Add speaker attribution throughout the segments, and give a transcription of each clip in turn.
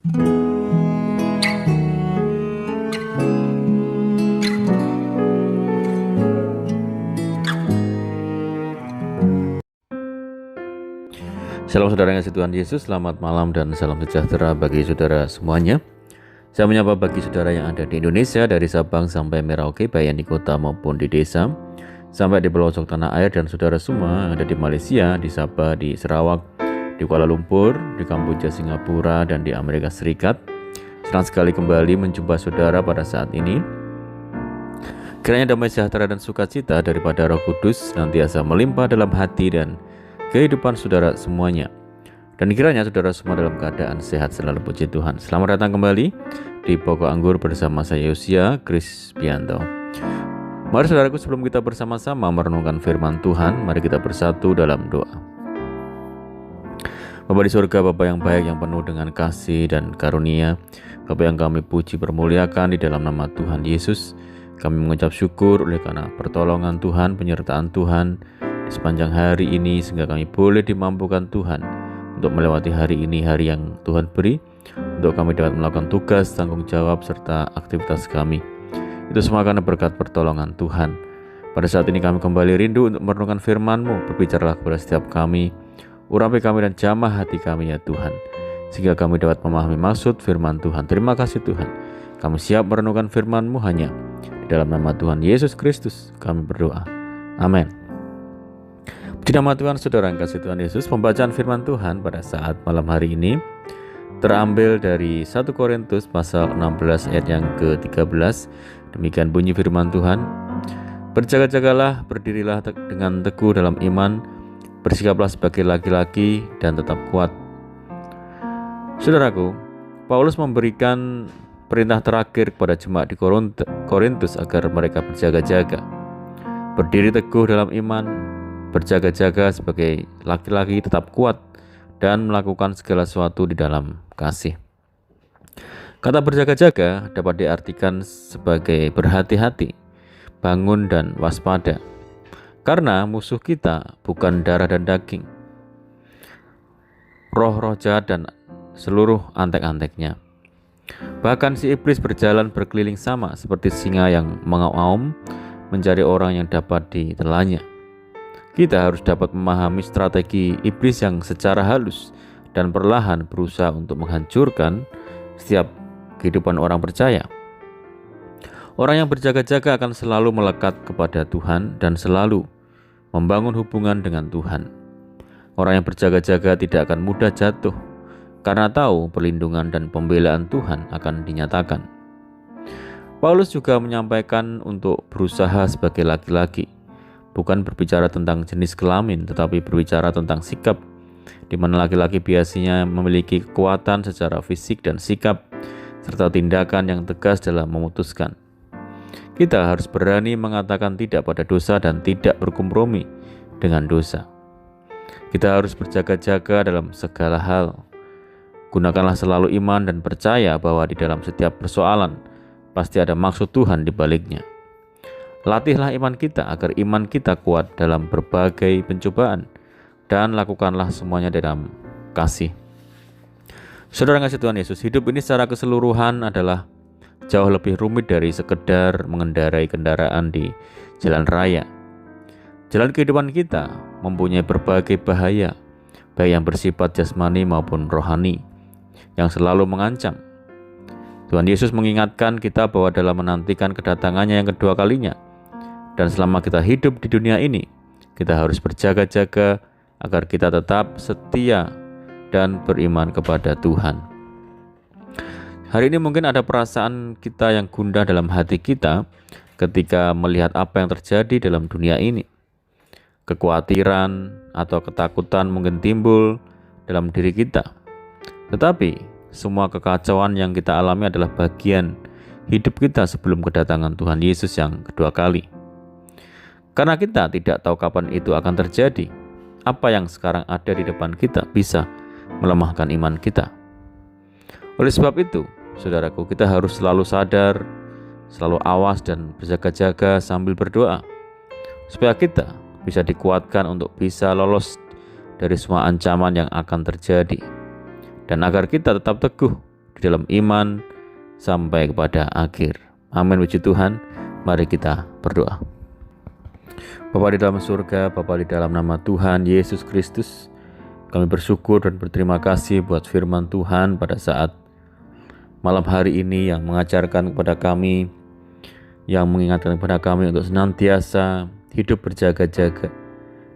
Speaker 1: Salam saudara yang kasih Tuhan Yesus, selamat malam dan salam sejahtera bagi saudara semuanya. Saya menyapa bagi saudara yang ada di Indonesia, dari Sabang sampai Merauke, baik yang di kota maupun di desa, sampai di pelosok tanah air, dan saudara semua yang ada di Malaysia, di Sabah, di Sarawak, di Kuala Lumpur, di Kamboja, Singapura, dan di Amerika Serikat. Senang sekali kembali menjumpa saudara pada saat ini. Kiranya damai sejahtera dan sukacita daripada Roh Kudus senantiasa melimpah dalam hati dan kehidupan saudara semuanya, dan kiranya saudara semua dalam keadaan sehat selalu, puji Tuhan. Selamat datang kembali di Pokok Anggur bersama saya Yosia Krispianto. Mari saudaraku, sebelum kita bersama-sama merenungkan firman Tuhan, mari kita bersatu dalam doa. Bapa di surga, Bapa yang baik, yang penuh dengan kasih dan karunia, Bapa yang kami puji permuliakan di dalam nama Tuhan Yesus, kami mengucap syukur oleh karena pertolongan Tuhan, penyertaan Tuhan di sepanjang hari ini, sehingga kami boleh dimampukan Tuhan untuk melewati hari ini, hari yang Tuhan beri, untuk kami dapat melakukan tugas, tanggung jawab, serta aktivitas kami. Itu semua karena berkat pertolongan Tuhan. Pada saat ini kami kembali rindu untuk merenungkan firman-Mu. Berbicaralah kepada setiap kami, urapi kami dan jamah hati kami ya Tuhan, sehingga kami dapat memahami maksud firman Tuhan. Terima kasih Tuhan, kami siap merenungkan firman-Mu hanya di dalam nama Tuhan Yesus Kristus kami berdoa, amin. Di nama Tuhan, saudara yang kasih Tuhan Yesus, pembacaan firman Tuhan pada saat malam hari ini terambil dari 1 Korintus pasal 16 ayat yang ke-13. Demikian bunyi firman Tuhan. Berjaga-jagalah, berdirilah dengan teguh dalam iman, bersikaplah sebagai laki-laki dan tetap kuat. Saudaraku, Paulus memberikan perintah terakhir kepada jemaat di Korintus agar mereka berjaga-jaga, berdiri teguh dalam iman, berjaga-jaga sebagai laki-laki tetap kuat, dan melakukan segala sesuatu di dalam kasih. Kata berjaga-jaga dapat diartikan sebagai berhati-hati, bangun dan waspada, karena musuh kita bukan darah dan daging, roh-roh jahat dan seluruh antek-anteknya. Bahkan si iblis berjalan berkeliling sama seperti singa yang mengaum mencari orang yang dapat ditelannya. Kita harus dapat memahami strategi iblis yang secara halus dan perlahan berusaha untuk menghancurkan setiap kehidupan orang percaya. Orang yang berjaga-jaga akan selalu melekat kepada Tuhan dan selalu membangun hubungan dengan Tuhan. Orang yang berjaga-jaga tidak akan mudah jatuh karena tahu perlindungan dan pembelaan Tuhan akan dinyatakan. Paulus juga menyampaikan untuk berusaha sebagai laki-laki, bukan berbicara tentang jenis kelamin, tetapi berbicara tentang sikap, di mana laki-laki biasanya memiliki kekuatan secara fisik dan sikap, serta tindakan yang tegas dalam memutuskan. Kita harus berani mengatakan tidak pada dosa dan tidak berkompromi dengan dosa. Kita harus berjaga-jaga dalam segala hal. Gunakanlah selalu iman dan percaya bahwa di dalam setiap persoalan pasti ada maksud Tuhan di baliknya. Latihlah iman kita agar iman kita kuat dalam berbagai pencobaan, dan lakukanlah semuanya dalam kasih. Saudara yang kasih Tuhan Yesus, hidup ini secara keseluruhan adalah jauh lebih rumit dari sekedar mengendarai kendaraan di jalan raya. Jalan kehidupan kita mempunyai berbagai bahaya, baik yang bersifat jasmani maupun rohani, yang selalu mengancam. Tuhan Yesus mengingatkan kita bahwa dalam menantikan kedatangannya yang kedua kalinya, dan selama kita hidup di dunia ini, kita harus berjaga-jaga agar kita tetap setia dan beriman kepada Tuhan. Hari ini mungkin ada perasaan kita yang gundah dalam hati kita ketika melihat apa yang terjadi dalam dunia ini. Kekhawatiran atau ketakutan mungkin timbul dalam diri kita. Tetapi semua kekacauan yang kita alami adalah bagian hidup kita sebelum kedatangan Tuhan Yesus yang kedua kali. Karena kita tidak tahu kapan itu akan terjadi, apa yang sekarang ada di depan kita bisa melemahkan iman kita. Oleh sebab itu, saudaraku, kita harus selalu sadar, selalu awas dan berjaga-jaga sambil berdoa, supaya kita bisa dikuatkan untuk bisa lolos dari semua ancaman yang akan terjadi, dan agar kita tetap teguh di dalam iman sampai kepada akhir. Amin, puji Tuhan. Mari kita berdoa. Bapa di dalam surga, Bapa di dalam nama Tuhan Yesus Kristus, kami bersyukur dan berterima kasih buat firman Tuhan pada saat malam hari ini yang mengajarkan kepada kami, yang mengingatkan kepada kami untuk senantiasa hidup berjaga-jaga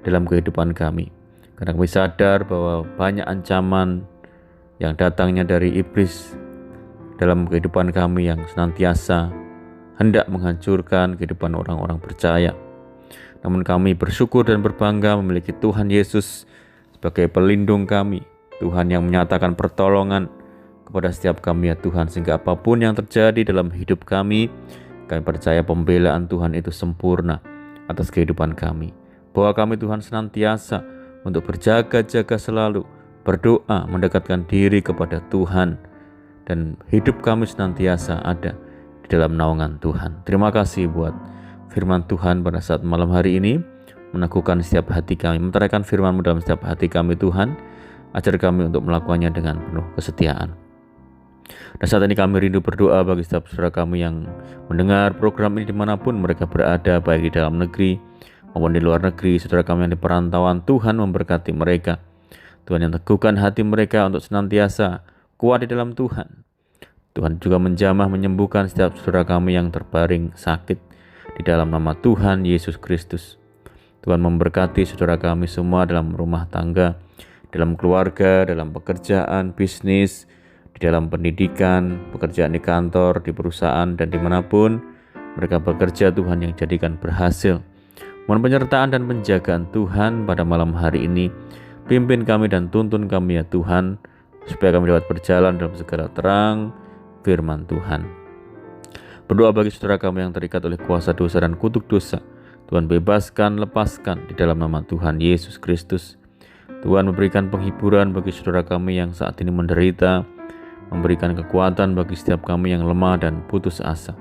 Speaker 1: dalam kehidupan kami. Karena kami sadar bahwa banyak ancaman yang datangnya dari iblis dalam kehidupan kami yang senantiasa hendak menghancurkan kehidupan orang-orang percaya. Namun kami bersyukur dan berbangga memiliki Tuhan Yesus sebagai pelindung kami, Tuhan yang menyatakan pertolongan kepada setiap kami ya Tuhan, sehingga apapun yang terjadi dalam hidup kami percaya pembelaan Tuhan itu sempurna atas kehidupan kami. Bahwa kami Tuhan senantiasa untuk berjaga-jaga selalu, berdoa, mendekatkan diri kepada Tuhan, dan hidup kami senantiasa ada di dalam naungan Tuhan. Terima kasih buat firman Tuhan pada saat malam hari ini, meneguhkan setiap hati kami, meteraikan firman-Mu dalam setiap hati kami Tuhan. Ajar kami untuk melakukannya dengan penuh kesetiaan. Dan saat ini kami rindu berdoa bagi setiap saudara kami yang mendengar program ini dimanapun mereka berada, baik di dalam negeri maupun di luar negeri. Saudara kami yang di perantauan, Tuhan memberkati mereka. Tuhan yang teguhkan hati mereka untuk senantiasa kuat di dalam Tuhan. Tuhan juga menjamah menyembuhkan setiap saudara kami yang terbaring sakit di dalam nama Tuhan Yesus Kristus. Tuhan memberkati saudara kami semua dalam rumah tangga, dalam keluarga, dalam pekerjaan, bisnis, di dalam pendidikan, pekerjaan di kantor, di perusahaan, dan dimanapun mereka bekerja, Tuhan yang jadikan berhasil. Mohon penyertaan dan penjagaan Tuhan pada malam hari ini. Pimpin kami dan tuntun kami ya Tuhan, supaya kami dapat berjalan dalam segala terang firman Tuhan. Berdoa bagi saudara kami yang terikat oleh kuasa dosa dan kutuk dosa. Tuhan bebaskan, lepaskan di dalam nama Tuhan Yesus Kristus. Tuhan memberikan penghiburan bagi saudara kami yang saat ini menderita, memberikan kekuatan bagi setiap kami yang lemah dan putus asa.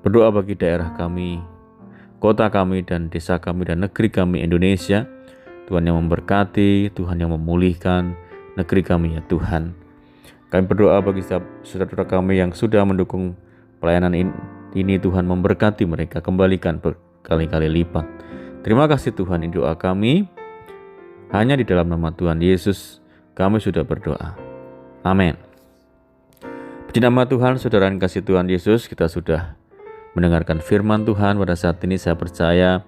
Speaker 1: Berdoa bagi daerah kami, kota kami dan desa kami dan negeri kami Indonesia. Tuhan yang memberkati, Tuhan yang memulihkan negeri kami ya Tuhan. Kami berdoa bagi setiap saudara kami yang sudah mendukung pelayanan ini, Tuhan memberkati mereka, kembalikan berkali-kali lipat. Terima kasih Tuhan, ini doa kami. Hanya di dalam nama Tuhan Yesus kami sudah berdoa. Amin. Puji nama Tuhan, saudara yang kasih Tuhan Yesus, kita sudah mendengarkan firman Tuhan pada saat ini. Saya percaya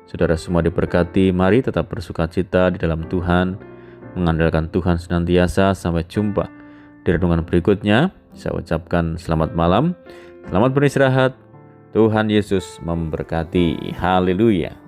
Speaker 1: saudara semua diberkati. Mari tetap bersukacita di dalam Tuhan, mengandalkan Tuhan senantiasa. Sampai jumpa di renungan berikutnya. Saya ucapkan selamat malam, selamat beristirahat. Tuhan Yesus memberkati. Haleluya.